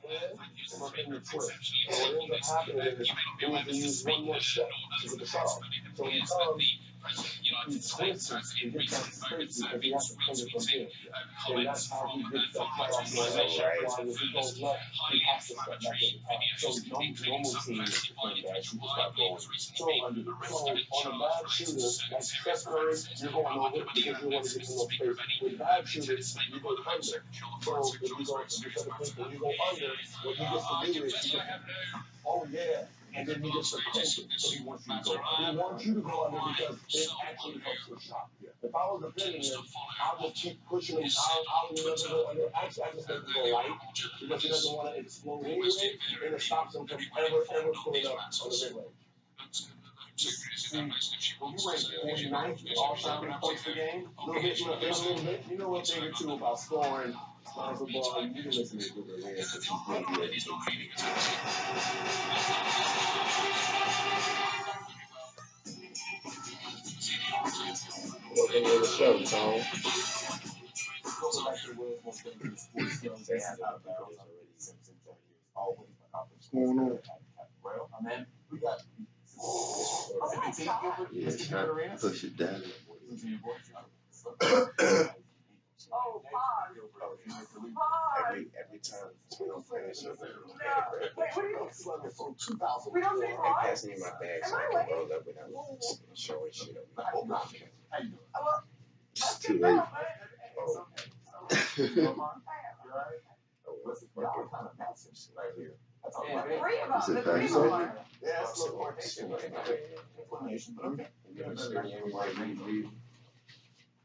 head and within the twist. So what ends up happening is he needs to use one more step to get the shot off. So when he comes, he twists to get that space because he has to play it from here. And that's how he gets that shot off. Why if he goes left, he has to step back at the top. So normal teams defend that superstar goal. So on a bad shooter, like Steph Curry, you're going over because you want to get some more space. With bad shooters, you go under. So if you go, if you when you go under, what he gets to do is he gets, oh yeah, and then he gets to crank it. So he wants you to go. He wants you to go under because it actually helps your shot. If I was defending him, I'll just keep pushing him. I'll never go under. Actually, I just let him go light because he doesn't want to explode anyway, and it stops him from ever pulling up on the mid range. See, when you rank 49th all-time in points per game, a little bit, you know one thing or two about scoring basketball, you can listen to Google here because she's going to be able to. Welcome to the show, Tone. Go back to the world's most dangerous sports films. They have out bounds already since 30 years. Always went out there. What's going on? Well, and then we got Yeah, push it down. Every time Tone finishes, we don't say they pass me my bag so I can roll up without showing shit up. It's too late. Is it back on?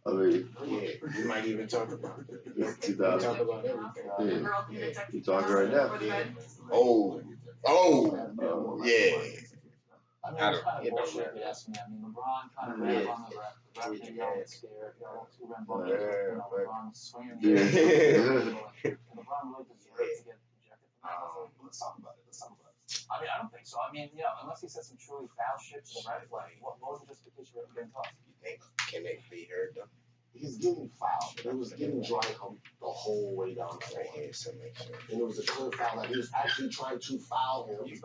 I mean, Yeah, you might even talk about it. it's You 2000. talk about everything. Yeah. You talking right now? Yeah. Oh, yeah. I don't, it don't matter. I mean, LeBron kind of ran on the ref. The ref didn't know it's scared. Two ran balls. LeBron swinging. Yeah. LeBron really deserved to get ejected from that. Let's talk about it. I mean, I don't think so. I mean, unless he said some truly foul shit to the ref, like, what was the justification for him getting tossed? You think, can they be heard though? He's getting fouled. It was getting dry hump the whole way down the Right floor. here, so make sure. And it was a clear foul that he was actually trying to foul him. You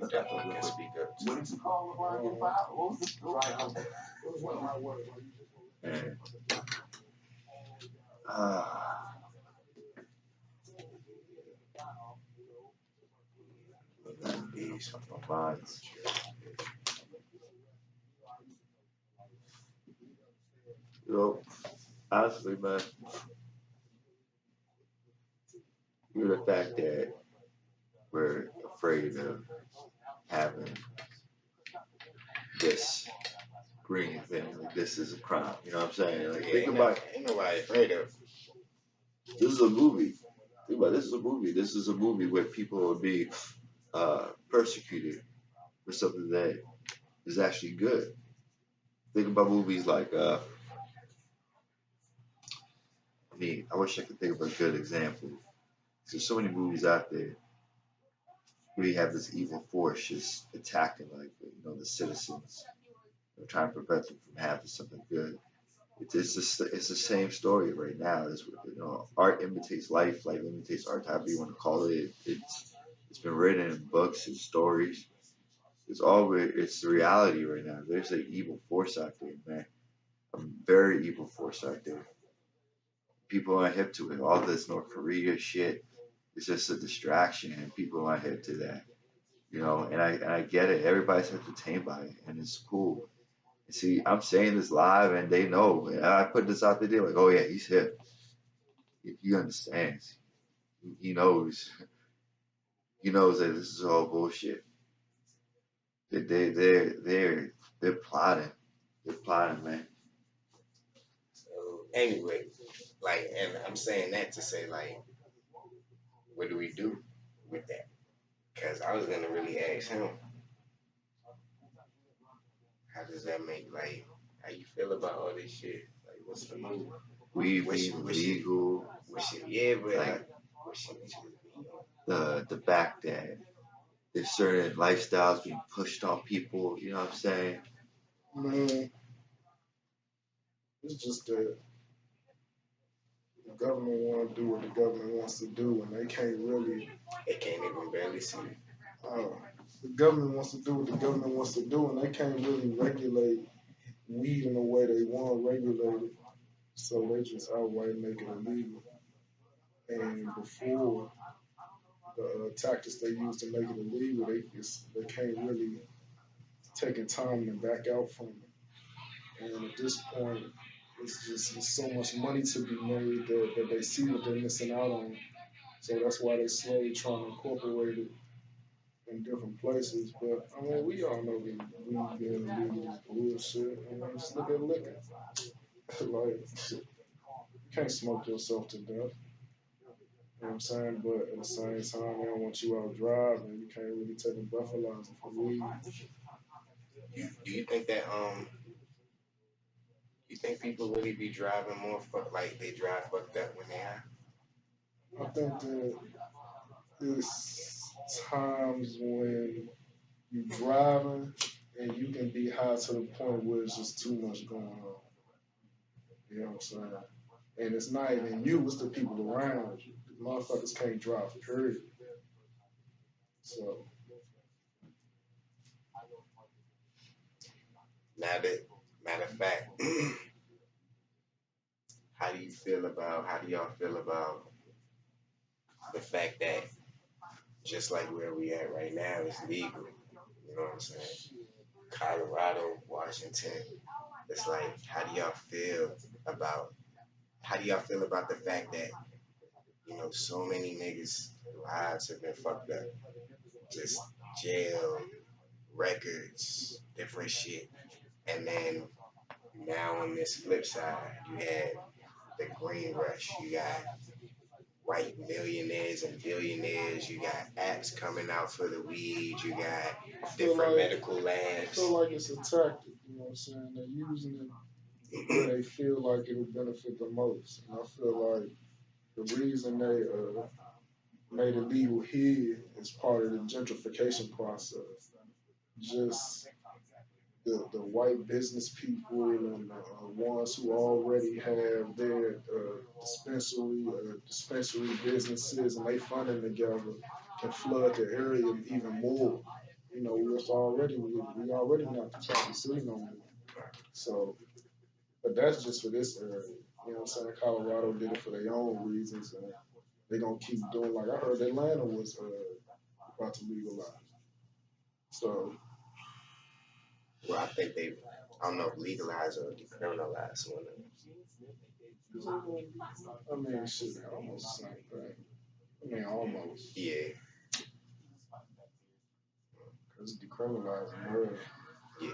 definitely can speak up. What did you call LeBron getting fouled? What was this? Dry hump. It was one of my words. Man. These on my mind. You know, honestly, man, the fact that we're afraid of having this green thing, like this is a crime. You know what I'm saying? Like, Yeah, think about it. ain't nobody afraid of. This is a movie. Think about it. This is a movie. This is a movie where people will be persecuted for something that is actually good. Think about movies like I wish I could think of a good example. There's so many movies out there where you have this evil force just attacking, like, the citizens, trying to prevent them from having something good. It's the same story right now. Art imitates life, life imitates art, however you want to call it. It's been written in books and stories. It's the reality right now. There's an evil force out there, man. A very evil force out there. People aren't hip to it. All this North Korea shit is just a distraction, and people aren't hip to that. And I get it. Everybody's entertained by it, and it's cool. And see, I'm saying this live, and they know. And I put this out there, they're like, "Oh yeah, he's hip. He understands. He knows. He knows that this is all bullshit. They're plotting. They're plotting, man." So anyway, like, and I'm saying that to say, like, what do we do with that? Because I was gonna really ask him, how does that make, like, how you feel about all this shit? Like, what's the move? We being legal. Yeah, but Like, what should we the fact that there's certain lifestyles being pushed on people. You know what I'm saying? Man, it's just that The government want to do what the government wants to do, and they can't really. They can't even barely see it. Uh, the government wants to do what the government wants to do, and they can't really regulate weed in the way they want regulated. So they just outright make it illegal. And before the tactics they use to make it illegal, they can't really take a time to back out from it. And at this point, it's so much money to be made that they see what they're missing out on. So that's why they slowly trying to incorporate it in different places. But I mean, we all know that weed being illegal is bullshit. I mean, just look at liquor. Like, you can't smoke yourself to death. You know what I'm saying? But at the same time, they don't want you out driving. You can't really take a breathalyzer for weed. Do you think that you think people really be driving more like they drive fucked up when they high? I think that there's times when you driving and you can be high to the point where it's just too much going on. You know what I'm saying? And it's not even you, it's the people around you. The motherfuckers can't drive, period. So, Now that matter of fact, how do y'all feel about the fact that just like where we at right now is legal? You know what I'm saying? Colorado, Washington. It's like about how do y'all feel about the fact that, so many niggas' lives have been fucked up? Just jail, records, different shit. And then now on this flip side, you had the green rush. You got white millionaires and billionaires. You got apps coming out for the weed. You got I feel different like medical I labs. feel like it's a tactic, you know what I'm saying? They're using it where they feel like it'll benefit the most. And I feel like the reason they made it legal here is part of the gentrification process. Just the white business people and the ones who already have their dispensary businesses and they funding together can flood the area even more. You know, we already not the capital city no more. So, but that's just for this area. You know what I'm saying? Colorado did it for their own reasons, and they're gonna keep doing. Like I heard Atlanta was about to legalize. So Well, I think I don't know if legalize or decriminalize one of them. I mean, shit, almost the same thing. I mean, almost. Yeah, Because decriminalizing murder. yeah.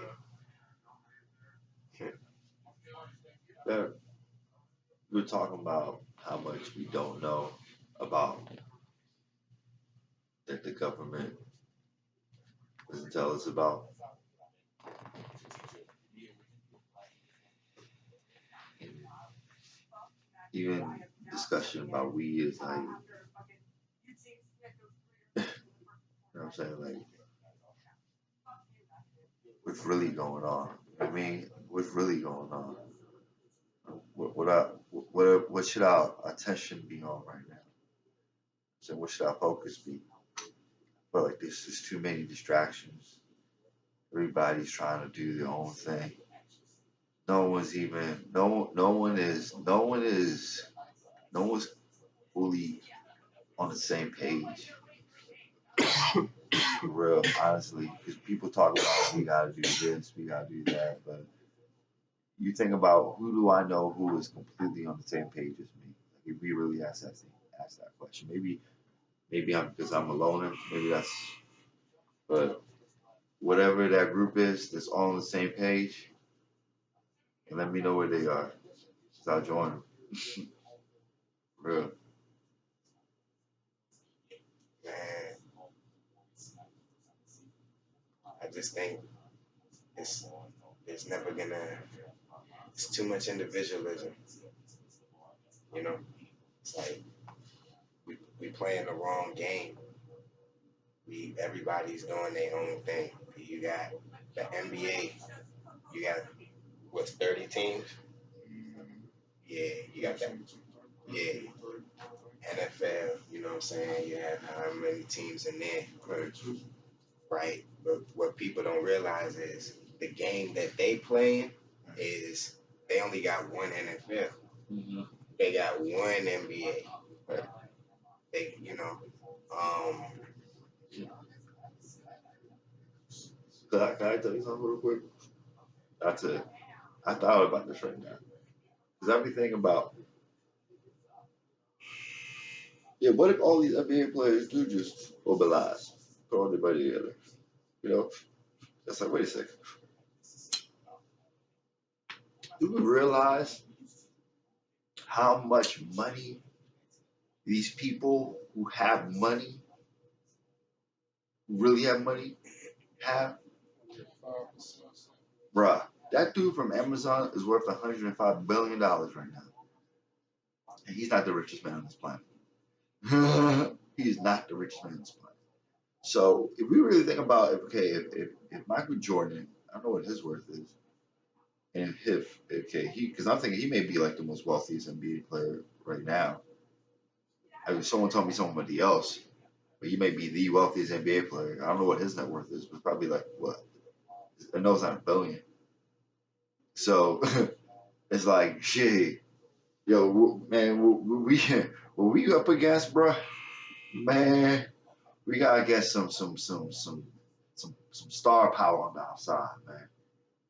Look, we're talking about how much we don't know about that the government doesn't tell us about. And even discussion about weed is like, you know what I'm saying? Like, what's really going on? I mean, what's really going on? What should our attention be on right now? So what should our focus be? But like there's just too many distractions. Everybody's trying to do their own thing. No one's fully on the same page. For real, honestly, because people talk about we gotta do this, we gotta do that, but you think about who do I know who is completely on the same page as me? Like if we really ask that question, maybe I'm because I'm a loner, maybe that's, but whatever that group is that's all on the same page, and let me know where they are, so I'll join them. Real. Man, I just think it's it's never gonna. It's too much individualism. You know, it's like we playing the wrong game. We everybody's doing their own thing. You got the NBA. You got what's 30 teams? Yeah, you got that. yeah, NFL, you know what I'm saying? You have how many teams in there, right? But what people don't realize is the game that they playing is they only got one NFL. Mm-hmm. They got one NBA. Right. They, um, Can I tell you something real quick? I thought about this right now. Because I be thinking about, yeah, what if all these NBA players do just mobilize, put all their money together? You know, that's like, wait a second. Do we realize how much money these people who have money, who really have money, have? Bruh, that dude from Amazon is worth $105 billion right now. And he's not the richest man on this planet. He is not the richest man on this planet. So if we really think about if Michael Jordan, I don't know what his worth is, and if okay he because I'm thinking he may be like the most wealthiest NBA player right now. I mean, someone told me somebody else, but he may be the wealthiest NBA player. I don't know what his net worth is, but probably like what? I know it's not a billion. So it's like shit, yo, man, what we up against, bro? Man, we gotta get some star power on the outside, man.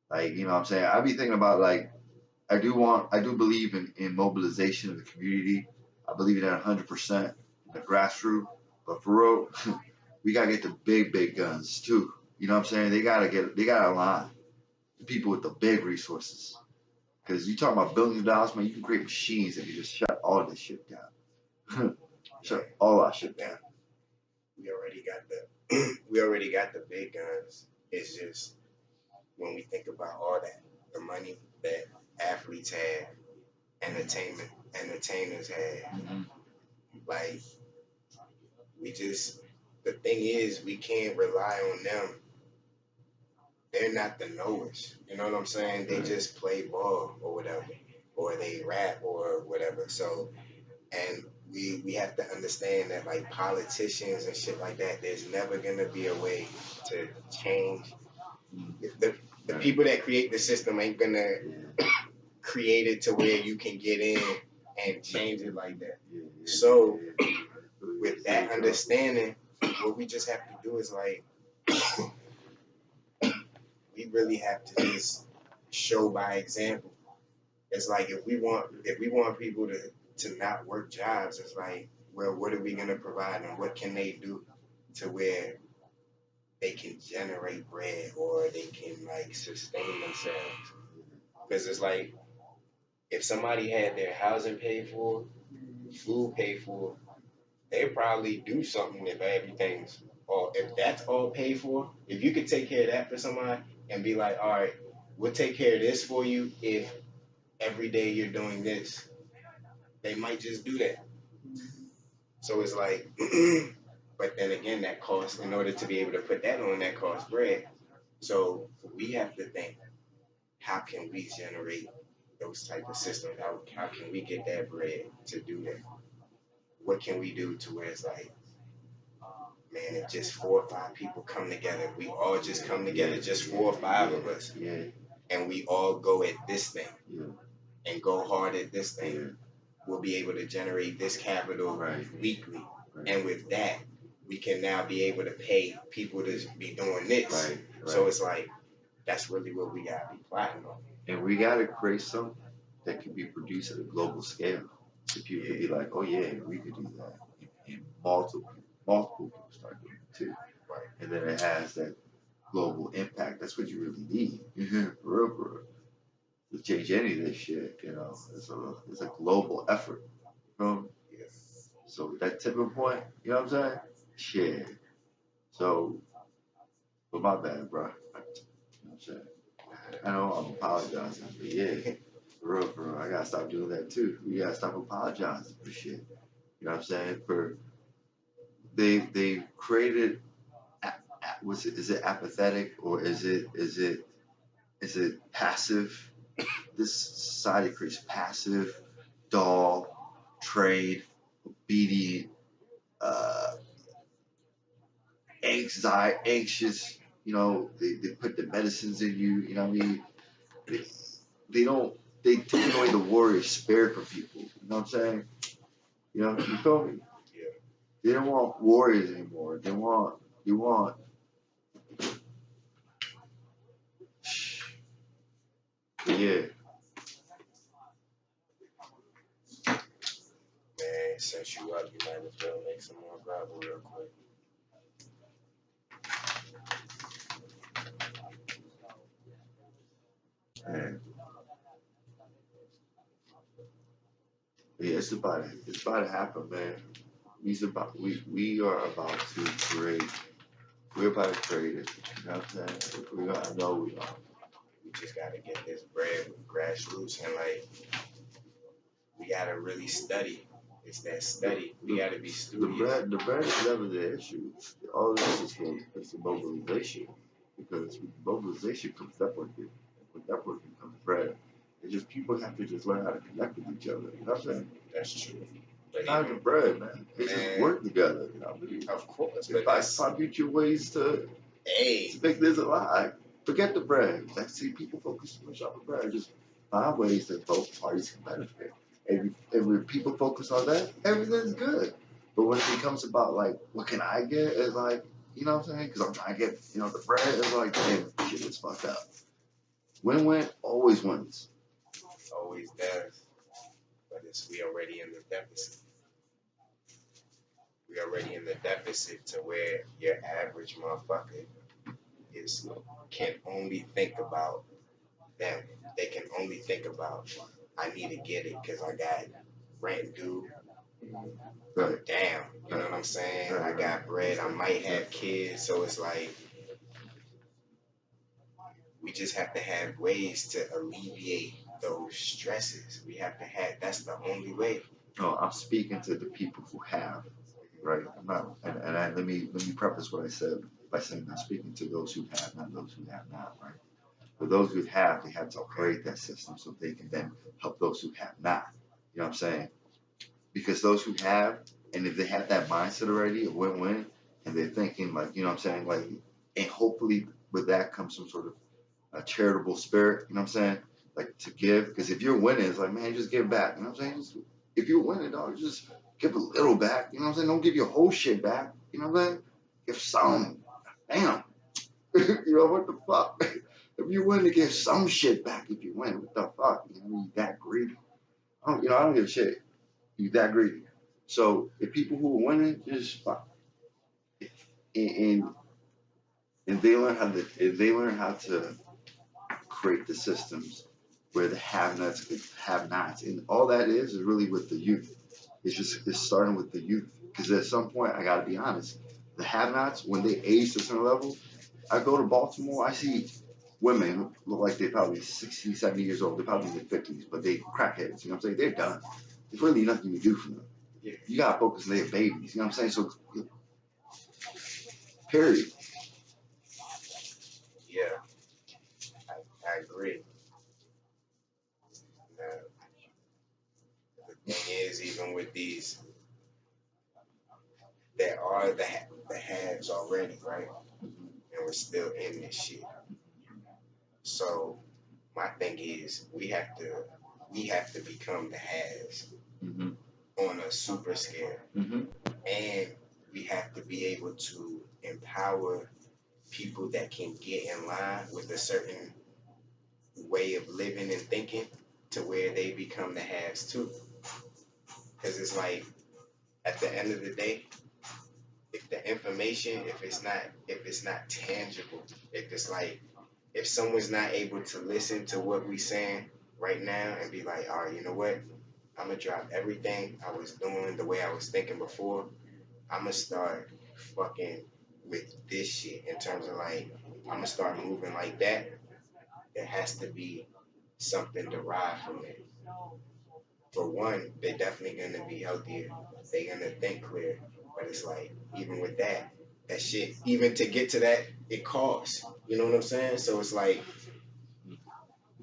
Like, you know what I'm saying? I be thinking about like I do believe in mobilization of the community. I believe in that 100% in the grassroots. But for real, we gotta get the big guns too. You know what I'm saying? They gotta align the people with the big resources. Cause you talking about billions of dollars, man, you can create machines that can just shut all this shit down. yeah, Shut all our shit down. we already got the big guns. It's just when we think about all that, the money that athletes have, entertainers have, Mm-hmm. like we just the thing is we can't rely on them. They're not the knowers. You know what I'm saying? They Right. just play ball or whatever, or they rap or whatever. So, and we have to understand that like politicians and shit like that, there's never gonna be a way to change the the Right. people that create the system ain't gonna Yeah. create it to where you can get in and change it like that. Yeah. So Yeah. with that understanding, what we just have to do is like we really have to just show by example. It's like if we want people to not work jobs, it's like, well, what are we gonna provide them? What can they do to where they can generate bread or they can like sustain themselves? Because it's like if somebody had their housing paid for, food paid for, they probably do something if everything's or if that's all paid for. If you could take care of that for somebody and be like, all right, we'll take care of this for you if every day you're doing this, they might just do that. So it's like, but then again, that costs, in order to be able to put that on, that costs bread. So we have to think, how can we generate those type of systems? How can we get that bread to do that? What can we do to where it's like, man, if just 4 or 5 people come together, we all just come together, just 4 or 5 of us, Yeah. and we all go at this thing Yeah. and go hard at this thing, Yeah. we'll be able to generate this capital Right. weekly. Right. And with that, we can now be able to pay people to be doing this. Right. So Right. it's like, that's really what we got to be plotting on. And we gotta create something that can be produced at a global scale. So people could be like, oh yeah, we could do that. And multiple people start doing it too. Right. And then it has that global impact. That's what you really need. For real. To change any of this shit, it's a global effort. You know? Yeah. So that tipping point, you know what I'm saying? Shit. So, but my bad, bro. You know what I'm saying? I know I'm apologizing, but yeah, for real, I gotta stop doing that too. We gotta stop apologizing for shit. You know what I'm saying? For they created, is it apathetic or is it passive? This society creates passive, dull, trade, obedient, uh, anxious. They put the medicines in you. You know what I mean? They, they don't. They take away the warrior spirit from people. You know what I'm saying? You feel me? Yeah. They don't want warriors anymore. They want. Yeah. Man, since you up, you might as well make some more gravel real quick. Man. Yeah, it's about to happen, man. We are about to create. We're about to create it. You know what I'm saying? I know we are. We just gotta get this bread with grassroots and like we gotta really study. It's that study. We gotta be studious. The bread is never the issue. All this is the mobilization. Because with mobilization comes networking. With networking comes bread. It's just people have to just learn how to connect with each other. You know what I'm saying? That's true. But Not even the bread, man. They just work together. You know what I mean? of course, but If I future ways to hey, make this alive, forget the bread. I see people focus too much on the bread. Just find ways that both parties can benefit. And when people focus on that, everything's good. But when it becomes about like, what can I get? It's like, you know what I'm saying? Because I'm trying to get, the bread. It's like, damn, shit is fucked up. Win-win always wins. always does. But it's we already in the deficit. We already in the deficit to where your average motherfucker is can only think about them. They can only think about I need to get it because I got rent due. I'm down. You know what I'm saying? I got bread. I might have kids. So it's like we just have to have ways to alleviate those stresses. We have to have that's the only way. No, I'm speaking to the people who have, right? I'm not, let me preface what I said by saying I'm speaking to those who have, not those who have not, right? For those who have, they have to create that system so they can then help those who have not. You know what I'm saying? Because those who have, and if they have that mindset already of win-win, and they're thinking like, you know what I'm saying, like, and hopefully with that comes some sort of a charitable spirit. You know what I'm saying? Like to give, because if you're winning, it's like, man, just give back. You know what I'm saying? If you're winning, dog, just give a little back. You know what I'm saying? Don't give your whole shit back. You know what I'm saying? Give some. Damn. You know what the fuck? If you win to give some shit back, if you win, what the fuck? You know, you that greedy. I don't give a shit. You that greedy. So if people who are winning, just fuck. And and they learn how to create the systems where the have-nots could have-nots, and all that is really with the youth. It's starting with the youth. Because at some point, I gotta be honest, the have-nots when they age to a certain level, I go to Baltimore, I see women who look like they're probably 60, 70 years old. They're probably in their 50s, but they crackheads. You know what I'm saying? They're done. There's really nothing you do for them. You gotta focus on their babies. You know what I'm saying? So, period. Yeah, I agree. Now, the thing is, even with these, there are the haves already, right? And we're still in this shit. So my thing is, we have to become the haves Mm-hmm. on a super scale, Mm-hmm. and we have to be able to empower people that can get in line with a certain way of living and thinking to where they become the haves too. Because it's like at the end of the day, if the information, if it's not tangible, if it's like if someone's not able to listen to what we saying right now and be like, all right, you know what? I'm gonna drop everything I was doing the way I was thinking before. I'm gonna start fucking with this shit in terms of like I'm gonna start moving like that. There has to be something derived from it. For one, they're definitely gonna be healthier. They're gonna think clear. But it's like even with that shit, even to get to that, it costs. You know what I'm saying? So it's like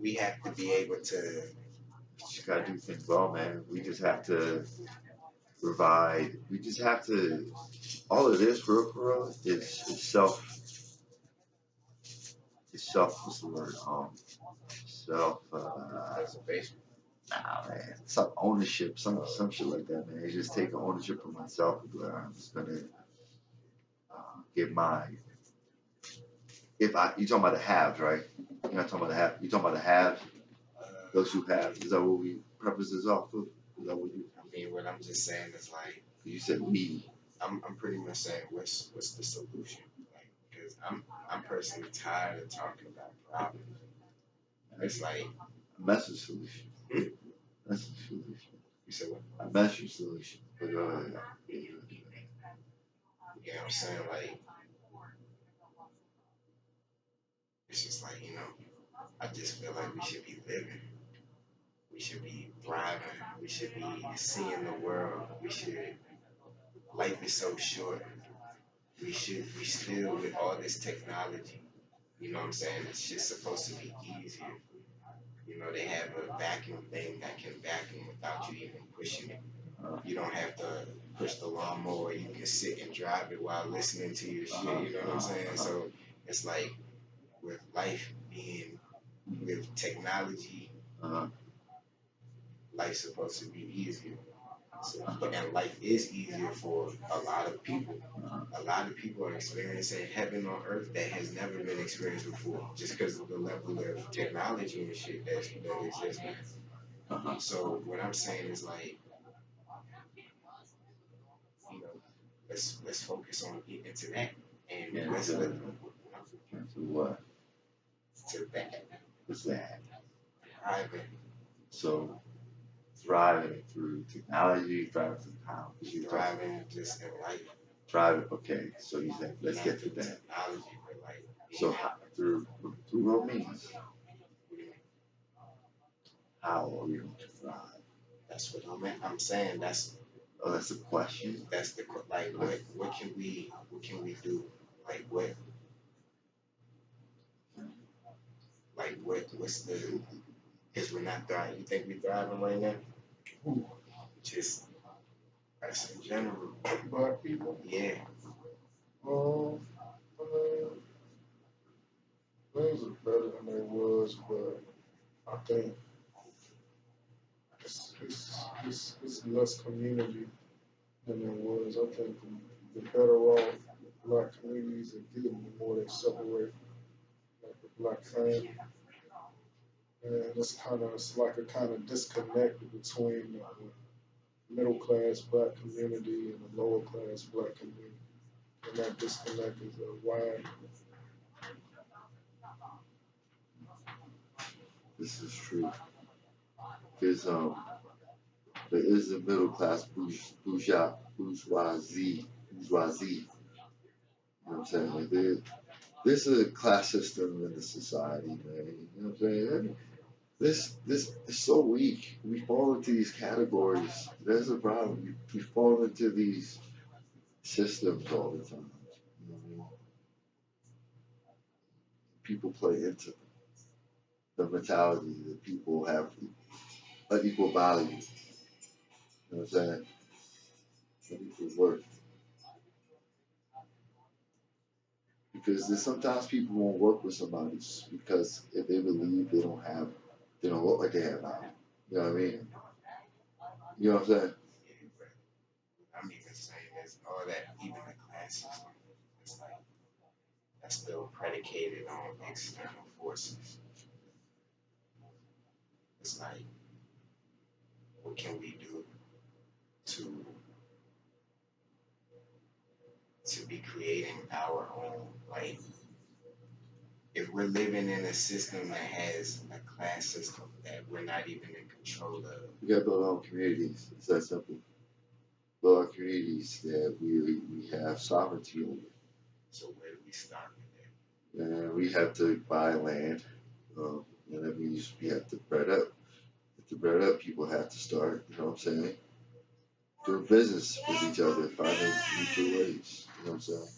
we have to be able to Just gotta do things well, man. We just have to provide. We just have to. All of this, for real, is self. What's the word? Self. Preservation. Nah, man. Some ownership, some shit like that, man. It's just taking ownership of myself. Where I'm just gonna get my. If I, you talking about the haves, right? You're not talking about the have. You talking about the haves? Uh, Those who have. Is that what we preface this off of? Is that what you? I mean, what I'm just saying is like, You said we. I'm pretty much saying what's the solution? Like, because I'm personally tired of talking about problems. It's like, A message solution. hmm? Message solution. You said what? A message solution. But go ahead. Yeah, I'm saying like, it's just like, I just feel like we should be living. We should be thriving. We should be seeing the world. Life is so short. We still, with all this technology, you know what I'm saying? It's just supposed to be easier. They have a vacuum thing that can vacuum without you even pushing it. You don't have to push the lawnmower. You can sit and drive it while listening to your shit. You know what I'm saying? So it's like with life being, with technology, Uh, life's supposed to be easier. So, and life is easier for a lot of people. A lot of people are experiencing heaven on earth that has never been experienced before, just because of the level of technology and shit that exists now. So what I'm saying is like, you know, let's focus on getting to that, and let's and let to what? to that What's that? private So thriving through technology, thriving through how you thriving just in life, thriving. Okay, so you said let's not get to through that. technology, but like So through what means? How are we going to thrive? that's what I'm saying. Oh, that's the question. That's the like what can we do? Like what's the, because we're not thriving. You think we're thriving right now? Just us in general. Black people. Yeah. I mean, things are better than they was, but I think it's less community than there was. I think the better off black communities are getting, the more they separate, like the black family. And it's like a kind of disconnect between the middle class black community and the lower class black community. And that disconnect is wide. This is true. Because there is a middle class bourgeoisie. You know what I'm saying? Like this is a class system in the society, man. You know what I'm saying? This is so weak. We fall into these categories. There's a problem. We fall into these systems all the time. You know what I mean? People play into the mentality that people have unequal value. You know what I'm saying? Unequal worth. Because there's sometimes people won't work with somebody just because if they believe they don't look like they have value. You know what I mean? You know what I'm saying? Yeah, but I'm even saying this, all that, even the class system, it's like that's still predicated on external forces. It's like, what can we do to be creating our own? Like, if we're living in a system that has a class system that we're not even in control of, We gotta build our own communities. It's that simple. Build our communities that we have sovereignty over. so where do we start with that? And we have to buy land. And that means we have to breed up. To breed up, people have to start, you know what I'm saying? Doing business with each other, finding mutual ways. You know what I'm saying?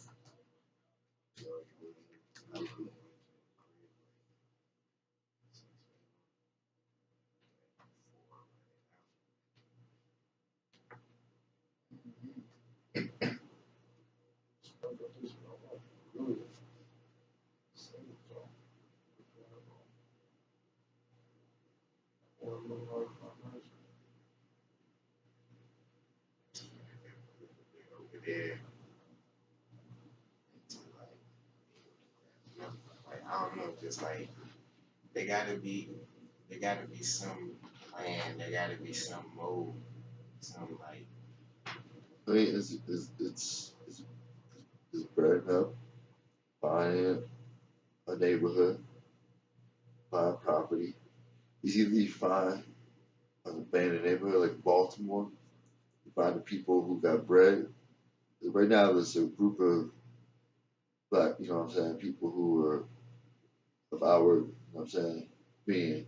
over there, like I don't know, just like they gotta be, there gotta be some plan, there gotta be some mode, some like I mean, it's bread up, buying a neighborhood, buying property. It's either you find an abandoned neighborhood like Baltimore, you find the people who got bread. Right now, there's a group of black, you know what I'm saying, people who are of our, you know what I'm saying, being,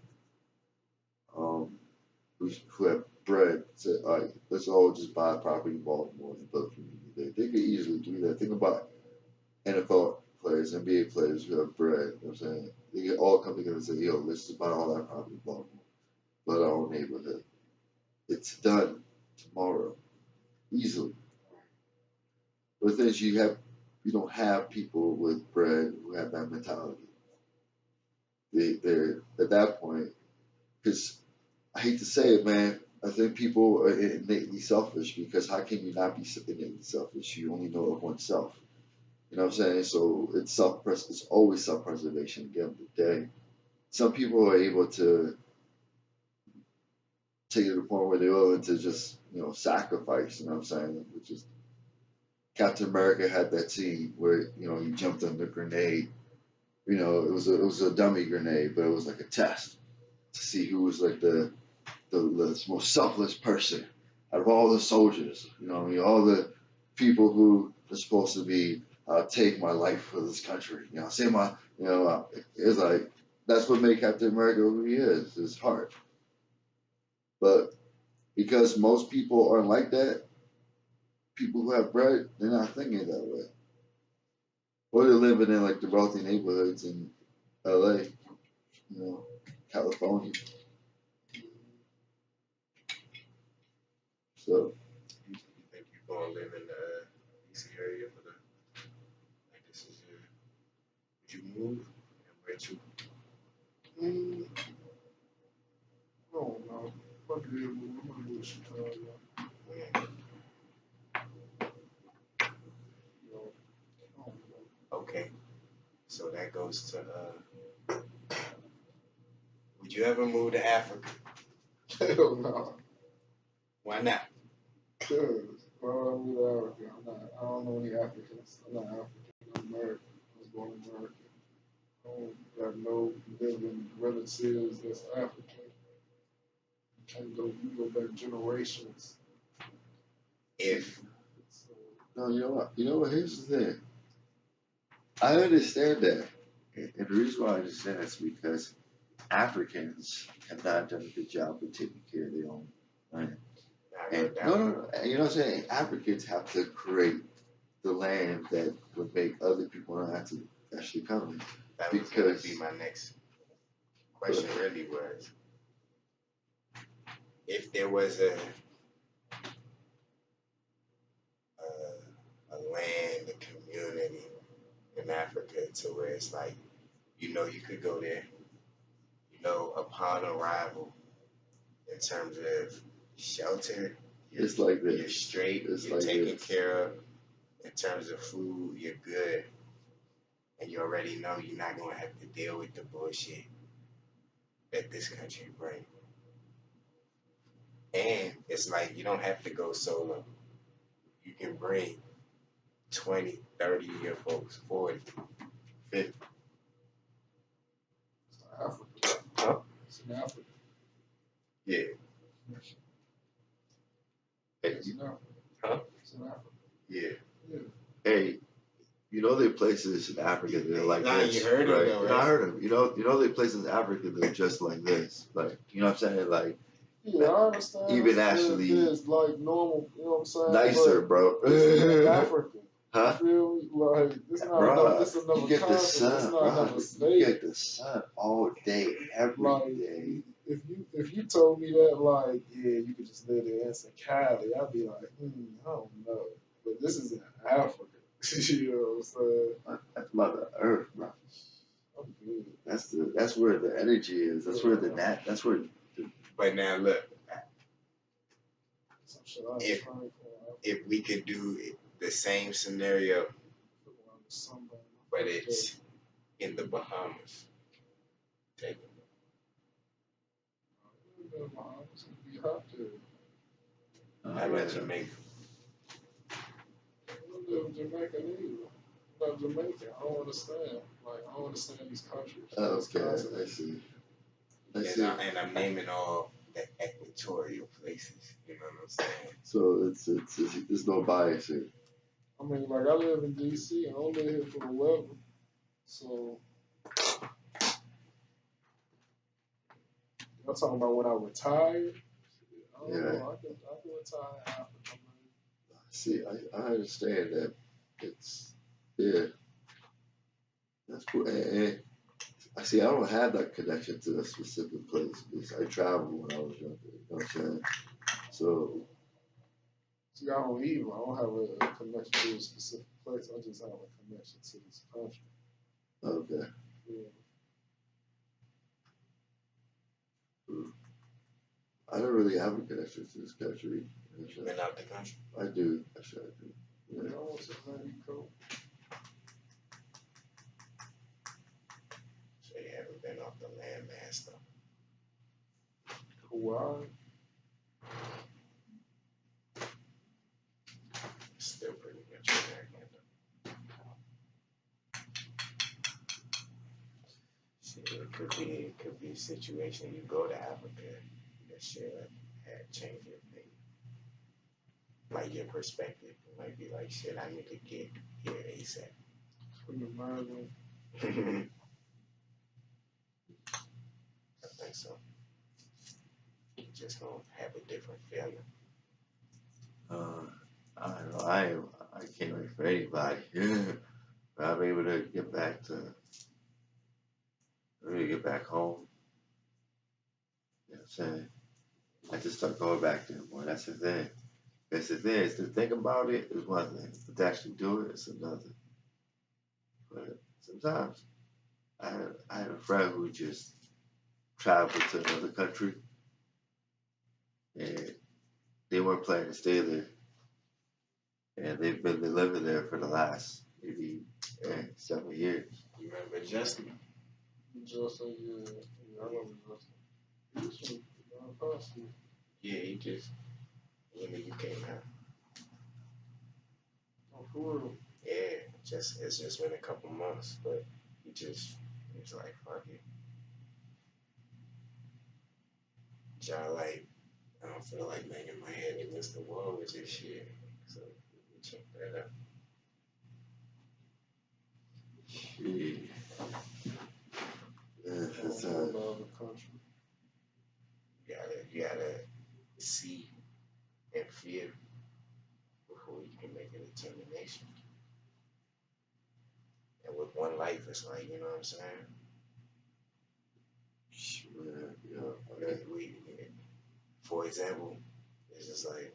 um, who have bread. Say, all right, let's all just buy a property in Baltimore and build a community there. They could easily do that. Think about NFL players, NBA players who have bread. You know what I'm saying? They could all come together and say, yo, let's just buy all that property in Baltimore, build our own neighborhood. It's done tomorrow, easily. But the thing is, you don't have people with bread who have that mentality. They're at that point, because I hate to say it, man. I think people are innately selfish because how can you not be innately selfish? You only know of oneself. You know what I'm saying? So it's always self-preservation at the end of the day. Some people are able to take it to the point where they're willing to just, sacrifice, you know what I'm saying? Which is Captain America had that scene where, he jumped on the grenade. It was a dummy grenade, but it was like a test to see who was like the most selfless person out of all the soldiers. All the people who are supposed to be take my life for this country. Say my, it's like that's what made Captain America who he is, his heart. But because most people aren't like that, people who have bread, they're not thinking that way. Or they're living in like the wealthy neighborhoods in LA, California. So you think you're gonna live in the DC area for the like this is your would you move and where to? Mm, I don't know. Fuck it, I'm gonna do Chicago. When? You know, I don't Okay, so that goes to would you ever move to Africa? know. Hell no. Why not? Cause well, I'm with African. I don't know any Africans. I'm not African. I'm American. I was born American. I don't got no living relatives that's African. You go back generations. If So, no, you know what? Here's the thing. I understand that, and the reason why I understand is because Africans have not done a good job of taking care of their own land. I And heard that no, one. no, no. You know what I'm saying? Africans have to create the land that would make other people not have to actually come in. That was gonna Because be my next question. Really was if there was a land, a community in Africa to where it's like you could go there, upon arrival in terms of shelter, it's like you're this. straight, It's you're like taken this. care of in terms of food, you're good, and you already know you're not gonna have to deal with the bullshit that this country brings. And it's like you don't have to go solo. You can bring 20, 30-year folks, 40, 50. it's Africa. Huh? It's in Africa. Yeah. It's in Africa. Huh? It's in Africa. Yeah. Yeah. Hey, there are places in Africa that are like Nah, this, you heard right? it though, You know, I right? heard them. There are places in Africa that are just like this. Like, you know what I'm saying? Like, Yeah, I understand. even It's actually this like normal, you know what I'm saying? nicer, But bro. it's in Africa. You Huh? feel me? Like it's not Bruh, it's another you get the continent. It's sun, not another bruh. You state. get the sun all day, every Like day. if you told me that like yeah you could just live there in Cali, I'd be like I don't know. But this is in Africa. You know what I'm saying? That's Mother Earth, bro. I'm good. That's where the energy is. That's where that's where. But now look, Some shit I ain't if trying for. if we could do the same scenario, but it's in the Bahamas, take it. You have to. How about Jamaica? I live in Jamaica neither. I'm not Jamaican. I don't understand. Like, I don't understand these countries. Okay, I see. I see. And I'm naming all the equatorial places. You know what I'm saying? So there's no bias here. I mean, like, I live in D.C. and I don't live here for the weather. So, y'all talking about when I retired? I don't know. I can retire in Africa, man. See, I understand that. It's yeah, that's cool. And I see. I don't have that connection to a specific place because I traveled when I was younger. You know what I'm saying? So See, I don't either. I don't have a connection to a specific place. I just have a connection to this country. okay. Yeah. I don't really have a connection to this country. You been out the country? I do. Actually, I do. Yeah, Yeah. I went to Mexico. So you haven't been off the landmass though. Hawaii. Still pretty much American though. Shit, it could be a situation you go to Africa that shit had changed your opinion. Like your perspective. It might be like shit, I need to get here ASAP. From the Maryland. I think so. You just gonna have a different feeling. I don't know. I can't wait for anybody. But I'm able to get back to really get back home. You know what I'm saying? I just start going back there more. That's the thing. That's the thing. Is to think about it is one thing, but to actually do it is another. But sometimes I had a friend who just traveled to another country and they weren't planning to stay there. And they've been living there for the last maybe 7 years. You remember Justin? Justin, yeah, I remember Justin. He's from Pastor. Yeah, he just when you came out. Oh, for real. Yeah, it's just been a couple months, but he's like, fuck it. John like, I don't feel like banging my head against the wall with this shit. So we check that out. Shit. Yeah, it's, Love the country. You gotta see and feel before you can make a determination. And with one life, it's like, you know what I'm saying? yeah. For example, it's just like,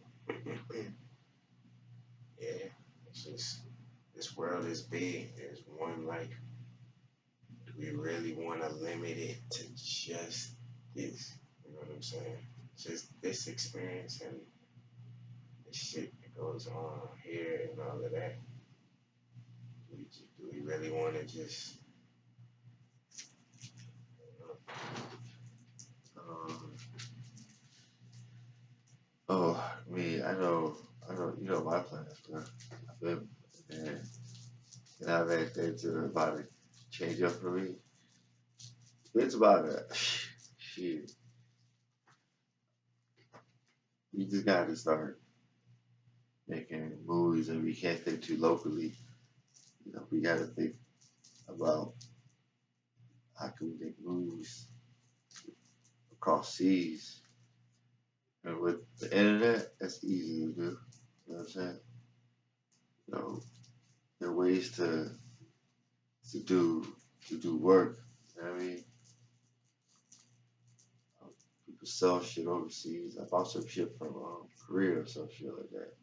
yeah, it's just, this world is big. There's one life. Do we really want to limit it to just this? You know what I'm saying? Just this experience and the shit that goes on here and all of that. Do we really want to just, you know, Um, oh, me, you know my plans, bro. I've been, and I've had things that are about to change up for me. It's about a shit. We just got to start making movies, and we can't think too locally. You know, we got to think about how can we make movies across seas. And with the internet, that's easy to do. You know what I'm saying? You know, there are ways to do to do work. You know what I mean? People sell shit overseas. I bought some shit from Korea or some shit like that.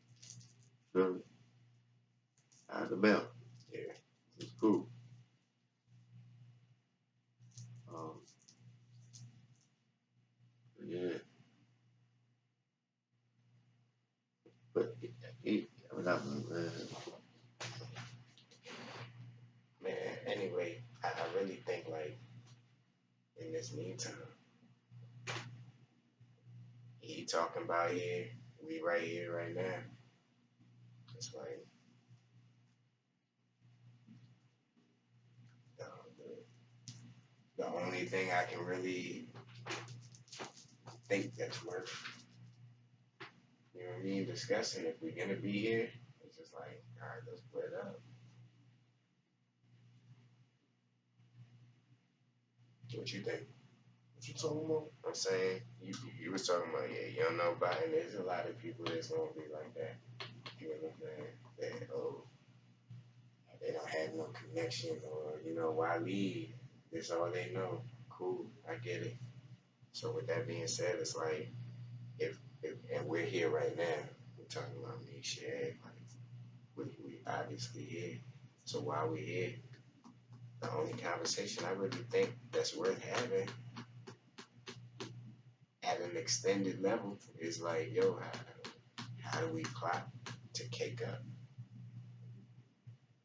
Feel me? out of the mail. Yeah. It's cool. Um, yeah, but I mean, not man. Man, anyway, I really think like in this meantime, he talking about here, we right here right now. It's like the, the only thing I can really think that's worth, you know what I mean, discussing if we're gonna be here. It's just like, all right, let's split up. What you think? What you talking about? I'm saying you was talking about yeah, you don't know about it. And there's a lot of people that's gonna be like that. You know what I'm saying? That they don't have no connection or why leave? That's all they know. Cool, I get it. So with that being said, it's like if and we're here right now. We're talking about me shit. Like we obviously here. So while we're here, the only conversation I really think that's worth having at an extended level is like, yo, how do we plot to cake up?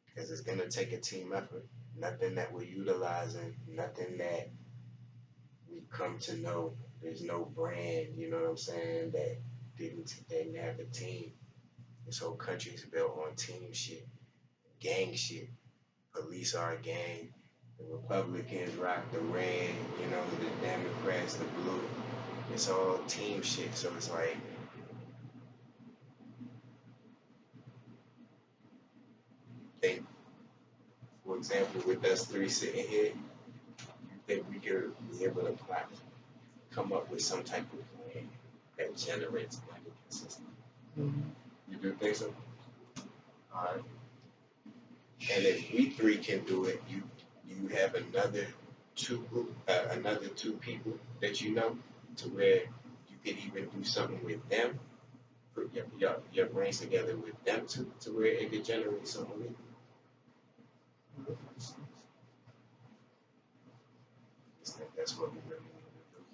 Because it's gonna take a team effort. Nothing that we're utilizing, nothing that we come to know. There's no brand, you know what I'm saying, that didn't have a team. This whole country's built on team shit, gang shit. Police are a gang. The Republicans rock the red, the Democrats the blue. It's all team shit. So it's like, think, for example, with us three sitting here, you think we could be able to come up with some type of plan that generates money consistently? Mm-hmm. You do think so? Alright. And if we three can do it, you have another two people that you know to where you could even do something with them, put your brains together with them to where it could generate something. I think that's what we really need to do.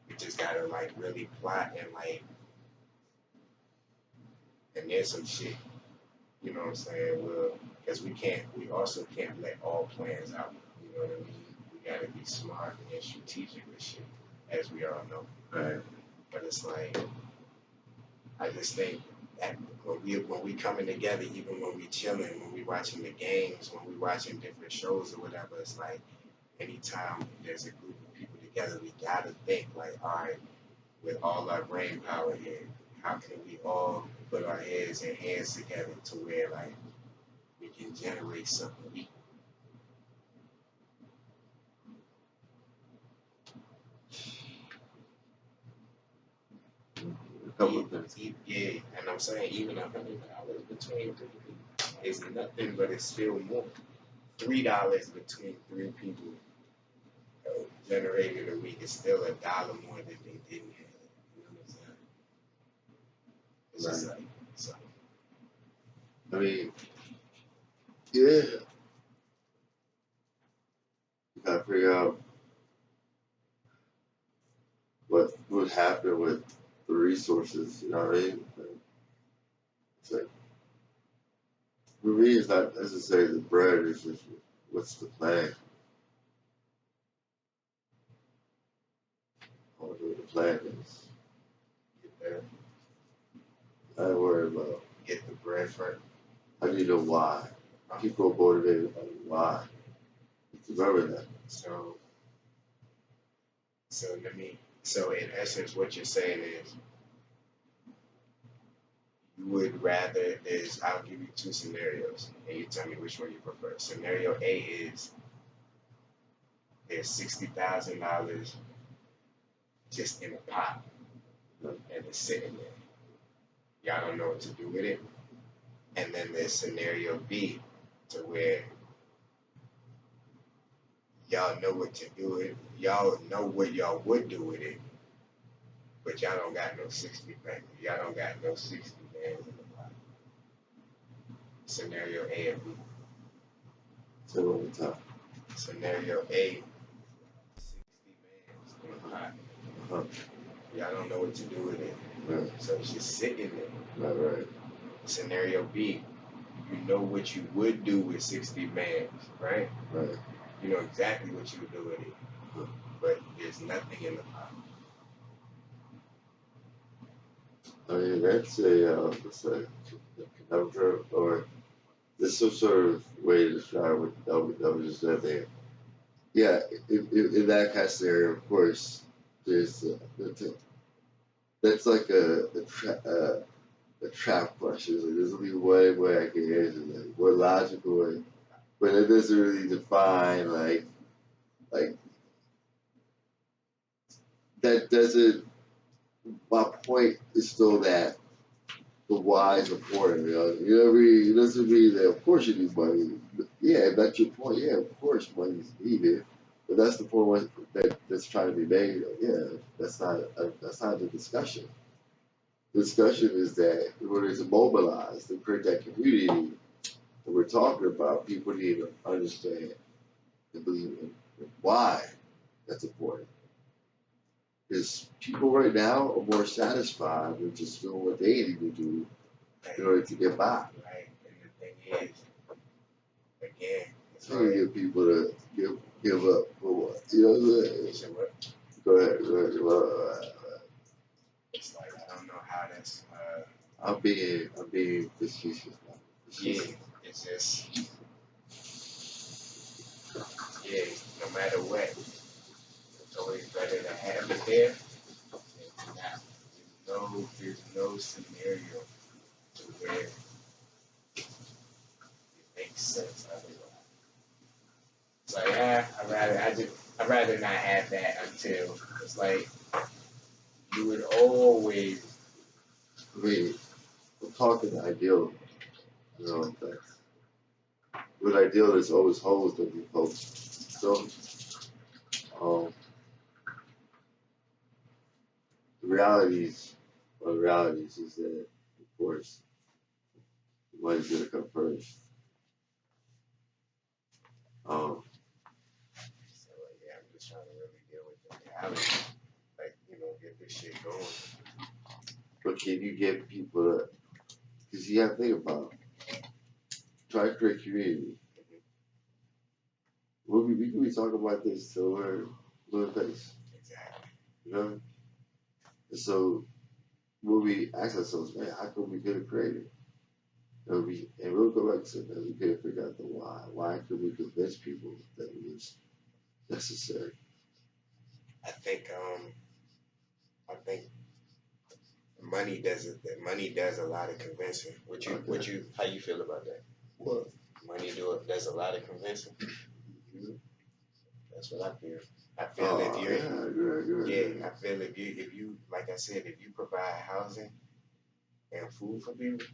We just gotta like really plot and like, and there's some shit, you know what I'm saying? Because we also can't let all plans out. You know what I mean? We gotta be smart and strategic with shit, as we all know. Right. But it's like, I just think that when we coming together, even when we chilling, when we watching the games, when we watching different shows or whatever, it's like anytime there's a group of people together, we gotta think like, all right, with all our brain power here, how can we all put our heads and hands together to where like we can generate something? A couple of things. Yeah, and I'm saying even $100 between three people is nothing, but it's still more. $3 between three people generated a week is still $1 more than they didn't have. You know what I'm saying? It's just like so. I mean, yeah, you gotta figure out what would happen with the resources. You know what I mean? It's like for me, it's not necessarily the bread. It's just what's the plan. I wonder what the plan is. Get I ain't worried about. get the bread first. I need to know why. People are motivated by why. Remember that. So in essence, what you're saying is you would rather I'll give you two scenarios and you tell me which one you prefer. Scenario A is there's $60,000 just in a pot and it's sitting there. Y'all don't know what to do with it. And then there's scenario B to where y'all know what to do with it. Y'all know what y'all would do with it, but y'all don't got no 60 bands. Y'all don't got no 60 bands in the pot. Scenario A and B. So what we talk. Scenario A, 60 mans in a pot. Uh-huh. Y'all don't know what to do with it. Right, So it's just sitting there. right. Scenario B, you know what you would do with 60 mans, right? Right. You know exactly what you would do with it. But there's nothing in the pot. I mean, that's a conundrum, or there's some sort of way to describe what that was just said there. Yeah, in that kind of scenario, of course, there's that's like a trap question. Like, there's only one way I can answer that, one logical way, but it doesn't really define like that doesn't. My point is still that the why is important. You know what I mean? It doesn't mean that of course you need money. Yeah, if that's your point. Yeah, of course money's needed. But that's the point that's trying to be made. Yeah, that's not the discussion. The discussion is that in order to mobilize to create that community that we're talking about, people need to understand and believe in why that's important. Because people right now are more satisfied with just doing what they need to do in order to get by. Right. And the thing is, again, it's Trying to get people to give up for what? You know what I'm saying? Go ahead. It's like I don't know how that's. I'm being facetious now. Yeah, it's just yeah. No matter what, it's always better to have it there than to not. There's no scenario to where it makes sense otherwise. It's like I'd rather not have that until it's like you would always. I mean, I'm talking ideal. You know, with ideal, there's always holes that we poke. So, the realities is that, of course, money's gonna come first. So yeah, I'm just trying to really deal with the reality, like get this shit going. But can you get people to? Because you have to think about try to create community. We can be talking about this till we're blue in the face. Exactly. You know? And so when we ask ourselves, man, how come we couldn't create it? And we'll go back to that. We couldn't figure out the why. Why could we convince people that it was necessary? I think money does a lot of convincing. How you feel about that? What? Money does a lot of convincing. That's what I feel. I feel if you're I feel if you like I said, if you provide housing and food for people,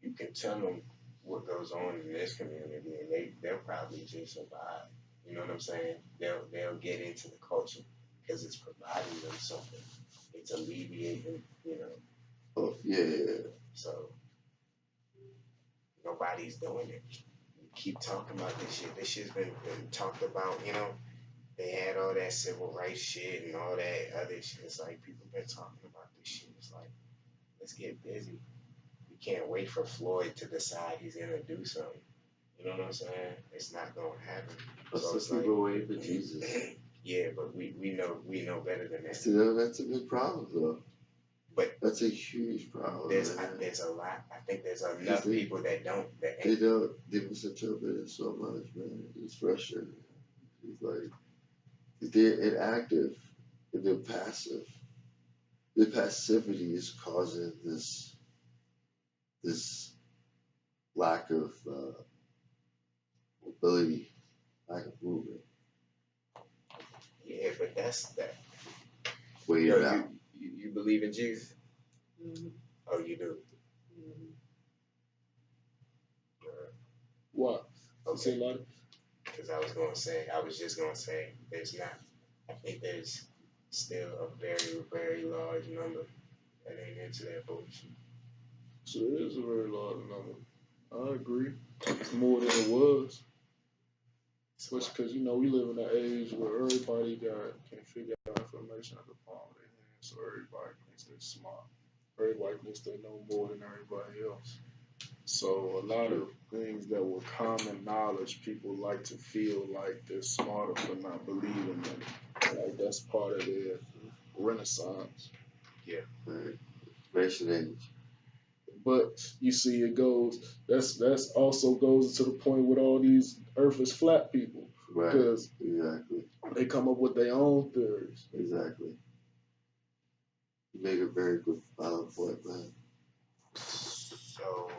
you can tell them what goes on in this community, and they'll probably just survive. You know what I'm saying? They'll get into the culture because it's providing them something. It's alleviating, Oh, yeah. So nobody's doing it. You keep talking about this shit. This shit's been talked about. They had all that civil rights shit and all that other shit. It's like people been talking about this shit. It's like let's get busy. We can't wait for Floyd to decide he's gonna do something. You know what I'm saying? It's not gonna happen. So it's like people waiting for Jesus. Yeah, but we know better than that. See, that's a big problem though. But that's a huge problem. There's a lot. I think there's enough people that don't. They don't. They misinterpret it so much, man. It's frustrating. It's like they're inactive and they're passive. The passivity is causing this lack of mobility, lack of movement. Yeah, but that's that. Wait, you believe in Jesus? Mm-hmm. Oh, you do. Mm-hmm. What? Okay. Because I was just gonna say, there's not. I think there's still a very, very large number that ain't into that bullshit. So it is a very large number. I agree. It's more than it was. Especially because, we live in an age where everybody can figure out information at the palm of their hand. So everybody thinks they're smart. Everybody thinks they know more than everybody else. So a lot of things that were common knowledge, people like to feel like they're smarter for not believing in it. Like that's part of their renaissance. Yeah. Right. Information age. But you see, it goes. That's also goes to the point with all these Earth is flat people, Right. because Exactly. they come up with their own theories. Exactly. You make a very good point, man. So,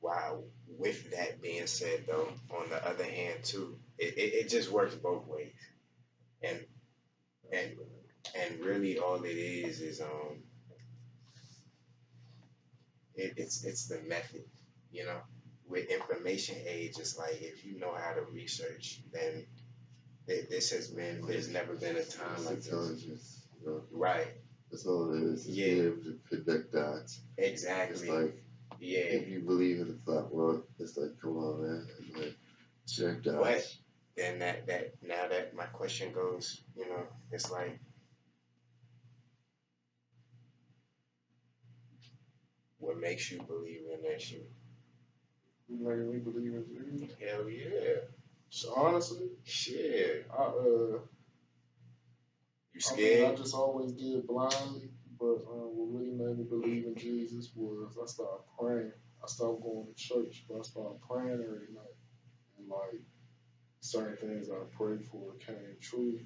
wow. With that being said, though, on the other hand, too, it just works both ways, and and and really all it is it's the method, you know. With information age, it's like if you know how to research, then there's never been a time like this. Intelligence, you know. Right. That's all it is. It's Yeah. being able to connect dots. Exactly. It's like, yeah. if you believe in the flat world, it's like, come on, man. It's like, connect dots. But then now that my question goes, it's like, what makes you believe in that shit? Making me believe in Jesus. Hell yeah. So honestly, Shit. You You scared? I just always did blindly, but what really made me believe in Jesus was I started praying. I stopped going to church, but I started praying every night, and like certain things I prayed for came true,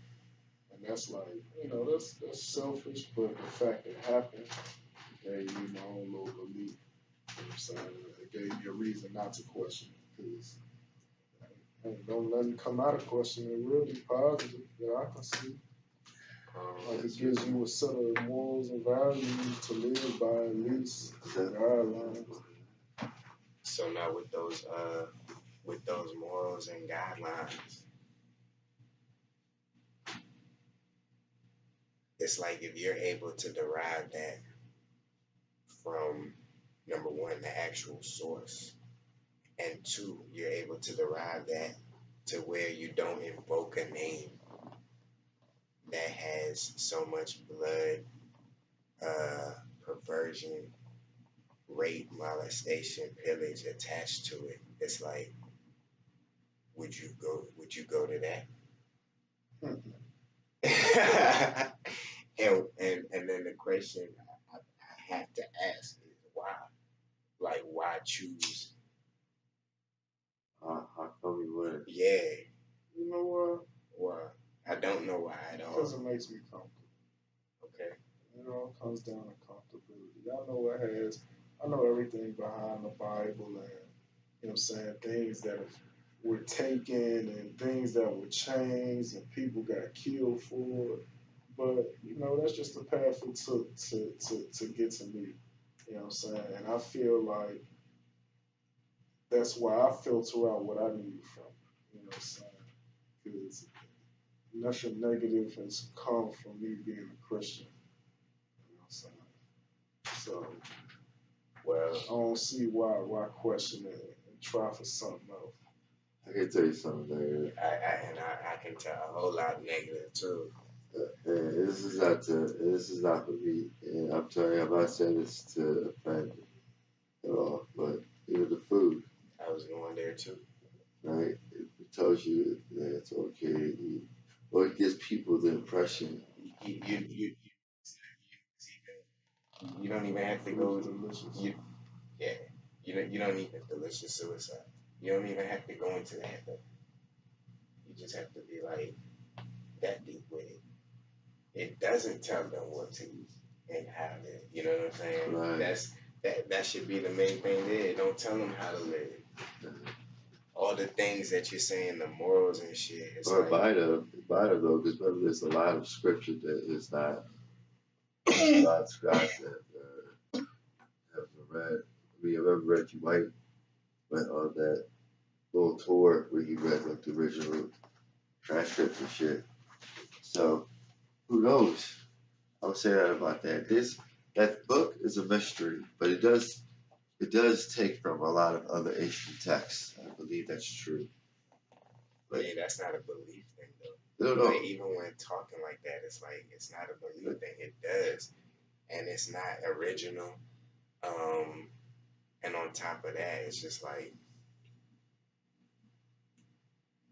and that's like that's selfish, but the fact it happened gave me my own little belief. You know what I'm saying? It gave me a reason not to question it, because don't let it come out of questioning really positive that I can see. Like it gives you a set of morals and values to live by, at least guidelines. So now with those morals and guidelines, it's like if you're able to derive that from number one, the actual source, and two, you're able to derive that to where you don't invoke a name that has so much blood, perversion, rape, molestation, pillage attached to it. It's like, would you go to that? and then the question I have to ask is why? Like, why choose? How come we would? Yeah. You know what? Why? I don't know why at all. Because it makes me comfortable. Okay. It all comes down to comfortability. I know everything behind the Bible, and I'm saying, things that were taken and things that were changed and people got killed for it. But that's just the path it took to get to me. You know what I'm saying? And I feel like that's why I filter out what I need from it. You know what I'm saying? Because nothing negative has come from me being a Christian. You know what I'm saying? So Well, I don't see why question it and try for something else. I can tell you something negative. I can tell a whole lot negative too. This is not for me, and I'm telling you, I'm not saying this to offend at all, but even the food, I was going there too. right? It tells you that it's okay to eat. Well, it gives people the impression. You don't even have to go. Yeah, you don't need a delicious suicide. You don't even have to go into that though. You just have to be like that deep with it. It doesn't tell them what to eat and how to. You know what I'm saying? Right. That should be the main thing there. Don't tell them how to live. All the things that you're saying, the morals and shit. It's Or like, bite of though, because remember, there's a lot of scripture that is not scribes that have read. I mean, I remember Reggie White went on that little tour where he read like the original transcripts and shit. So who knows? I would say that about that. This That book is a mystery, but it does take from a lot of other ancient texts. I believe that's true. Like, Yeah, that's not a belief thing I don't though. know. Like even when talking like that, it's like it's not a belief thing. It does, and it's not original. Um, and on top of that, it's just like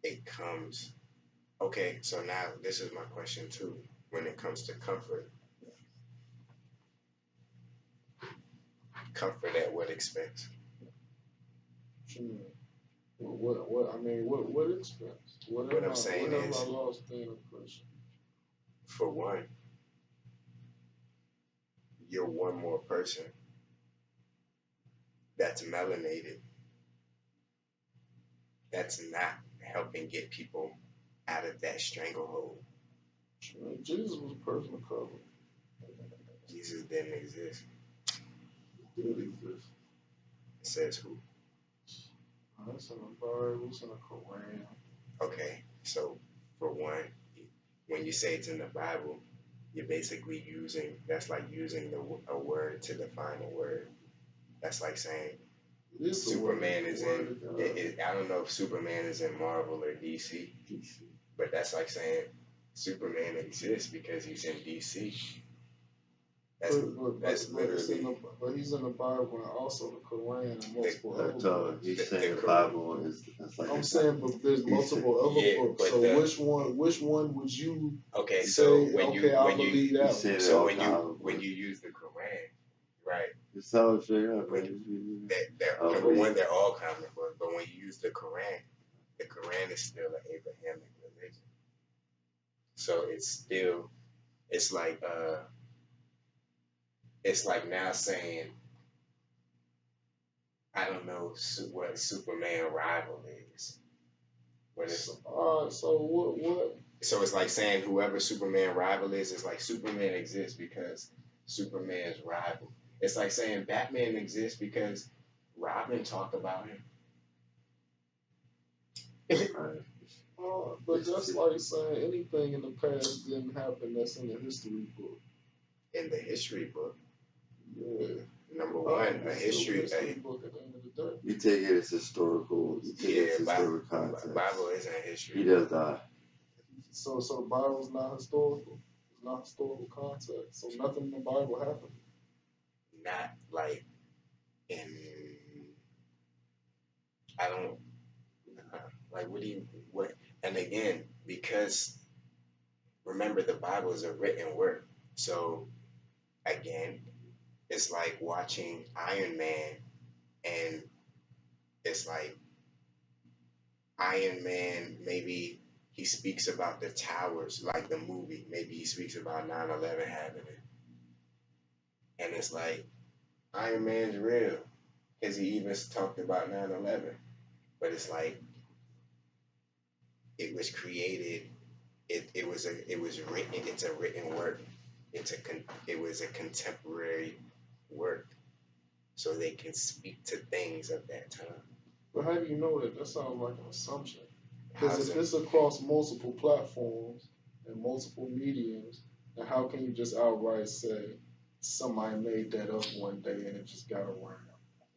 it comes. Okay, so now this is my question too. When it comes to comfort, comfort at what expense? What you mean? What I mean, what expense? What I'm saying What have I is, lost in impression? for one, you're one more person that's melanated, that's not helping get people out of that stranglehold. Jesus was a person of color. Jesus didn't exist. He did exist. It says who? That's in the Bible, it's in the Quran. Okay, so for one, when you say it's in the Bible, you're basically using that's like using a word to define a word. That's like saying It is the word, Superman the is word in. of God. I don't know if Superman is in Marvel or DC, but that's like saying Superman exists because he's in DC. That's literally. But he's in the Bible and also the Quran and multiple other books. He's The- saying the the Bible is like I'm saying, but there's multiple other Yeah, books. but So which one would you Okay, say? so I believe that. He's saying One. it so all when you use the Quran, right? it sounds straight up, When man. number one, they're all comic books, but when you use the Quran is still an Abrahamic religion. So it's like it's like now saying I don't know what Superman rival is. What is So what? so it's like saying whoever Superman rival is like Superman exists because Superman's rival. It's like saying Batman exists because Robin talked about him. Right. But that's like saying anything in the past didn't happen that's in the history book. In the history book, Yeah. number one, a It's history. still a history book at the end of the day. You take it as historical. You take it as historical context. Bible isn't history. He does not. So the Bible's not historical. It's not historical context. So nothing in the Bible happened. Not like in. I don't like. What do you what? And again, because remember the Bible is a written word. So again, it's like watching Iron Man, and it's like Iron Man. Maybe he speaks about the towers, like the movie. Maybe he speaks about 9/11 happening, and it's like Iron Man's real because he even talked about 9/11. But it's like it was created. It was written. It's a written work. It was a contemporary work, so they can speak to things of that time. But how do you know that? That sounds like an assumption. How's Because if it? it's across multiple platforms and multiple mediums, then how can you just outright say somebody made that up one day and it just got around?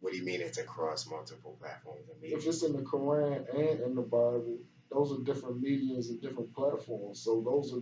What do you mean it's across multiple platforms and If media? it's in the Quran and in the Bible, those are different mediums and different platforms. So those are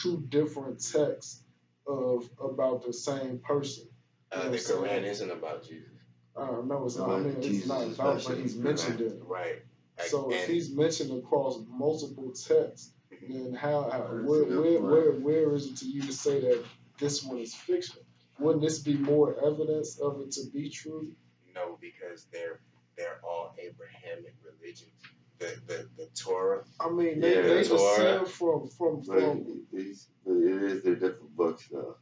two different texts of about the same person. You know The what I'm saying? Quran isn't about Jesus, No, it's not. I Right, mean, it's Jesus not is about, but mentioned he's in the mentioned Quran. in it. right? So if And he's mentioned across multiple texts, then how That's a where, good where point. where is it to you to say that this one is fiction? Wouldn't this be more evidence of it to be true? no, because they're all Abrahamic religions. The Torah, I mean, Yeah, they the Torah. descend from But they're different books though.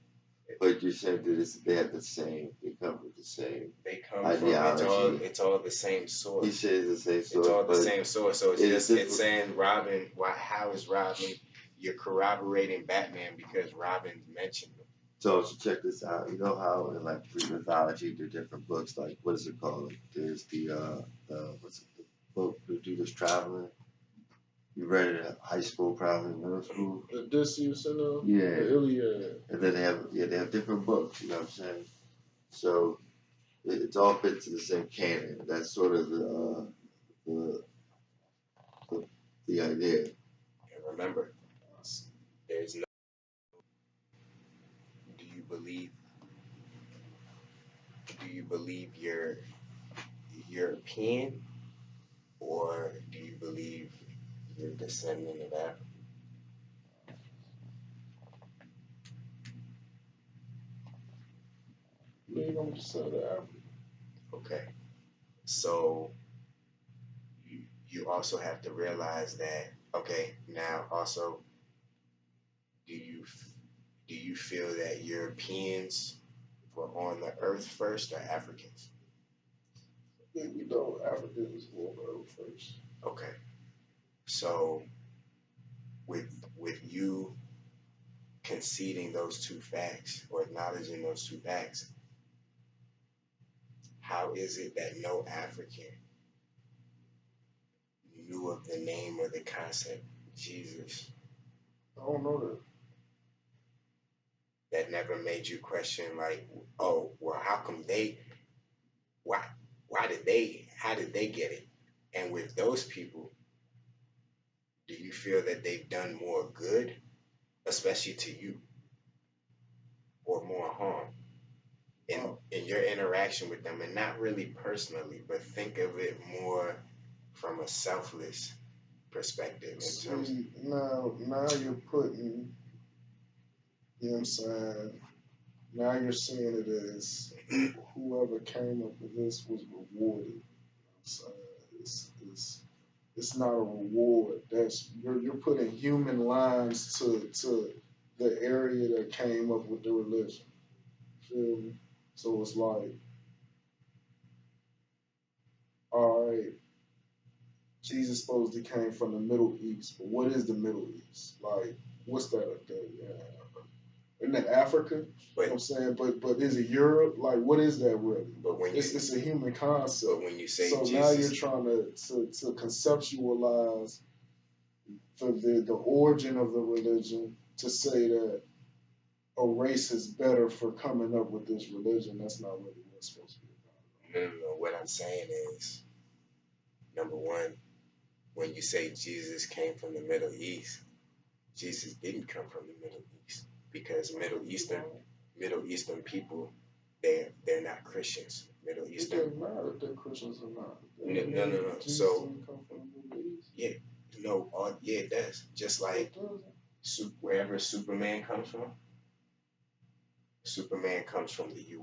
But you're saying that they have the same. They come with the same They come ideology. from it's all the same source. He says the same It's source, all the but same source. So it's it's just different. it's saying Robin. How is Robin? You're corroborating Batman because Robin mentioned him. So check this out. You know how in like Greek mythology, there are different books. Like what is it called? Like, there's the what's it, the book who do this traveling. You read it in high school, probably middle school. The Odysseus and Yeah, the Iliad. and then they have different books. You know what I'm saying? So it's all fit to the same canon. That's sort of the the, the idea. And remember, there's no. Do you believe? Do you believe you're European, or do you believe you're descendant of Africa? Leave them to sell the Africa. Okay, so you also have to realize that. Okay, now also, do you do you feel that Europeans were on the earth first or Africans? We know Africans will go first. Okay, so with you conceding those two facts or acknowledging those two facts, how is it that no African knew of the name or the concept Jesus? I don't know that. That never made you question, like, oh, well, how come they, why, how did they get it? And with those people, do you feel that they've done more good, especially to you, or more harm in your interaction with them? And not really personally, but think of it more from a selfless perspective in terms of, Now you're putting, you know what I'm saying? Now you're seeing it as whoever came up with this was rewarded. You know what I'm saying? It's not a reward. That's you're putting human lines to the area that came up with the religion. Feel me? So it's like, all right, Jesus supposedly came from the Middle East, but what is the Middle East? Like, what's that up there? Yeah. Isn't that Africa? You know what I'm but saying? But is it Europe? Like, what is that really? but when It's a human concept. when you say So now you're Jesus, trying to conceptualize the origin of the religion to say that a race is better for coming up with this religion. That's not really what it's supposed to be no. What I'm saying is, number one, when you say Jesus came from the Middle East, Jesus didn't come from the Middle East because about. Middle Eastern people, they're not Christians. Middle It Eastern, doesn't matter if they're Christians or not. no. Jesus So didn't come from the Middle East. yeah, no, yeah, it does. Just like It doesn't. wherever Superman comes from, Superman comes from the U.